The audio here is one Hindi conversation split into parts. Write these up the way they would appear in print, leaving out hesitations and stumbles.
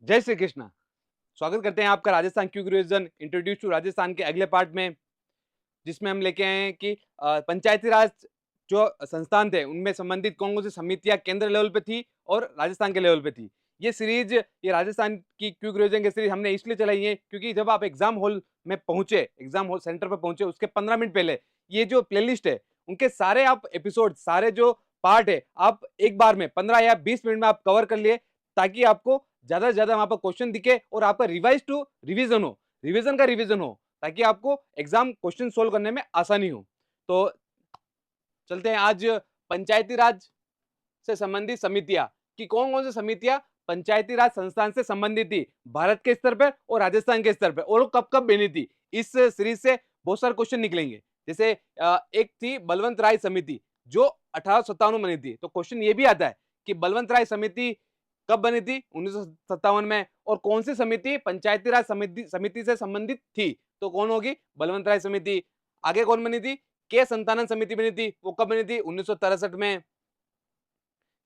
जय श्री कृष्णा। स्वागत करते हैं आपका Rajasthan quick revision introduce to Rajasthan के अगले पार्ट में, जिसमें हम लेके आए हैं कि पंचायती राज जो संस्थान थे उनमें संबंधित कौन कौन सी समितियां केंद्र लेवल पे थी और राजस्थान के लेवल पे थी। ये सीरीज, ये राजस्थान की क्विक रिवीजन की सीरीज हमने इसलिए चलाई है क्योंकि जब आप एग्जाम हॉल में पहुंचे, एग्जाम हॉल सेंटर पर पहुंचे, उसके 15 मिनट पहले ये जो प्लेलिस्ट है उनके सारे आप एपिसोड, सारे जो पार्ट है, आप एक बार में 15 या 20 मिनट में आप कवर कर लिए, ताकि आपको ज्यादा से ज्यादा वहां पर क्वेश्चन दिखे और आपका रिवाइज टू रिवीजन हो, रिवीजन का रिवीजन हो, ताकि आपको एग्जाम क्वेश्चन सोल्व करने में आसानी हो। तो चलते हैं आज पंचायती राज से संबंधित समितियां कि कौन कौन सी समितियां पंचायती राज संस्थान से संबंधित थी भारत के स्तर पर और राजस्थान के स्तर पर, और कब कब बनी थी। इस सीरीज से बहुत सारे क्वेश्चन निकलेंगे। जैसे एक थी बलवंत राय समिति जो 1857 बनी थी, तो क्वेश्चन ये भी आता है कि बलवंत राय समिति कब बनी थी, 1957 में, और कौन सी समिति पंचायती राज समिति से संबंधित थी, तो कौन होगी, बलवंत राय समिति। आगे कौन बनी थी, के संतानन समिति बनी थी, वो कब बनी थी, 1963 में।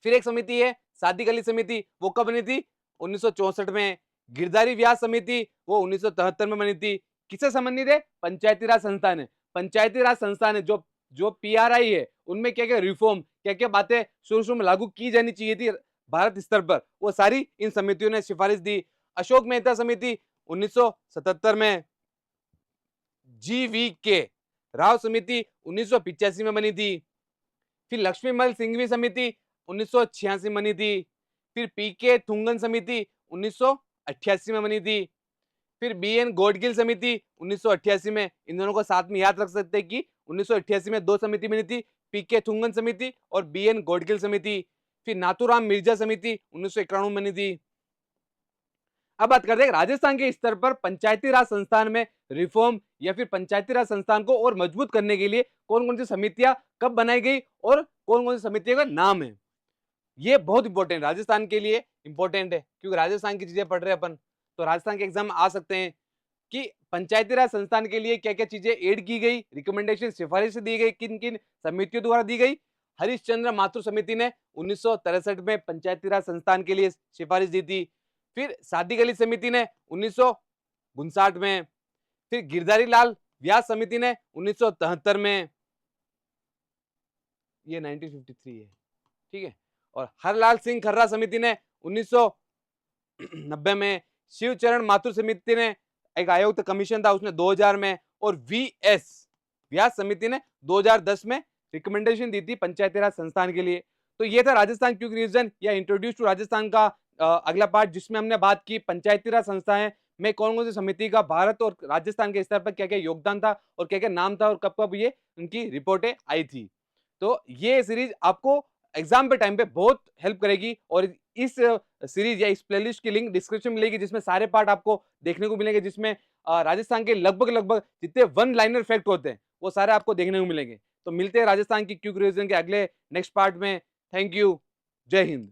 फिर एक समिति है सादी गली समिति, वो कब बनी थी, 1964 में। गिरधारी व्यास समिति वो 1973 में बनी थी। किससे संबंधित है, पंचायती राज संस्थान है। पंचायती राज संस्थान है जो जो पीआरआई है, उनमें क्या क्या रिफॉर्म, क्या क्या बातें शुरू शुरू में लागू की जानी चाहिए थी भारत स्तर पर, वो सारी इन समितियों ने सिफारिश दी। अशोक मेहता समिति 1977 में। GV राव समिति 1985 में बनी थी। फिर लक्ष्मीमल सिंघवी समिति 1986 में बनी थी। फिर पीके थुंगन समिति 1988 में बनी थी। फिर BN गोडगिल समिति 1988 में। इन दोनों को साथ में याद रख सकते हैं कि 1988 में दो समिति बनी थी, पीके थुंगन समिति और BN गोडगिल समिति। फिर नाथूराम मिर्जा समिति 1991 में बनी थी। अब बात करते हैं राजस्थान के स्तर पर पंचायती राज संस्थान में रिफॉर्म या फिर पंचायती राज संस्थान को और मजबूत करने के लिए कौन कौन सी समितियां कब बनाई गई और कौन कौन सी समितियों का नाम है। ये बहुत इंपॉर्टेंट, राजस्थान के लिए इंपॉर्टेंट है, क्योंकि राजस्थान की चीजें पढ़ रहे हैं अपन, तो राजस्थान के एग्जाम आ सकते हैं कि पंचायती राज संस्थान के लिए क्या क्या चीजें ऐड की गई, रिकमेंडेशन सिफारिश दी गई, किन किन समितियों द्वारा दी गई। हरिश्चंद्र माथुर समिति ने 1963 में पंचायती राज संस्थान के लिए सिफारिश दी थी। फिर सादी गली समिति ने 1959 में। फिर गिरधारी लाल व्यास समिति ने 1973 में, ये 1953 है, ठीक है। और हरलाल सिंह खर्रा समिति ने 1990 में। शिवचरण माथुर समिति ने एक आयोग कमीशन था, उसने 2000 में। और VS व्यास समिति ने 2010 में रिकमेंडेशन दी थी पंचायती राज संस्थान के लिए। तो ये था राजस्थान क्विक रिवीजन या इंट्रोड्यूस टू राजस्थान का अगला पार्ट, जिसमें हमने बात की पंचायती राज संस्थाएं में कौन कौन सी समिति का भारत और राजस्थान के स्तर पर क्या क्या योगदान था और क्या क्या नाम था और कब कब ये उनकी रिपोर्टें आई थी। तो ये सीरीज आपको एग्जाम पे टाइम पे बहुत हेल्प करेगी, और इस सीरीज या इस प्लेलिस्ट की लिंक डिस्क्रिप्शन में मिलेगी, जिसमें सारे पार्ट आपको देखने को मिलेंगे, जिसमें राजस्थान के लगभग लगभग जितने वन लाइनर फैक्ट होते हैं वो सारे आपको देखने को मिलेंगे। तो मिलते हैं राजस्थान की क्विक रिवीजन के अगले नेक्स्ट पार्ट में। Thank you. जय हिंद।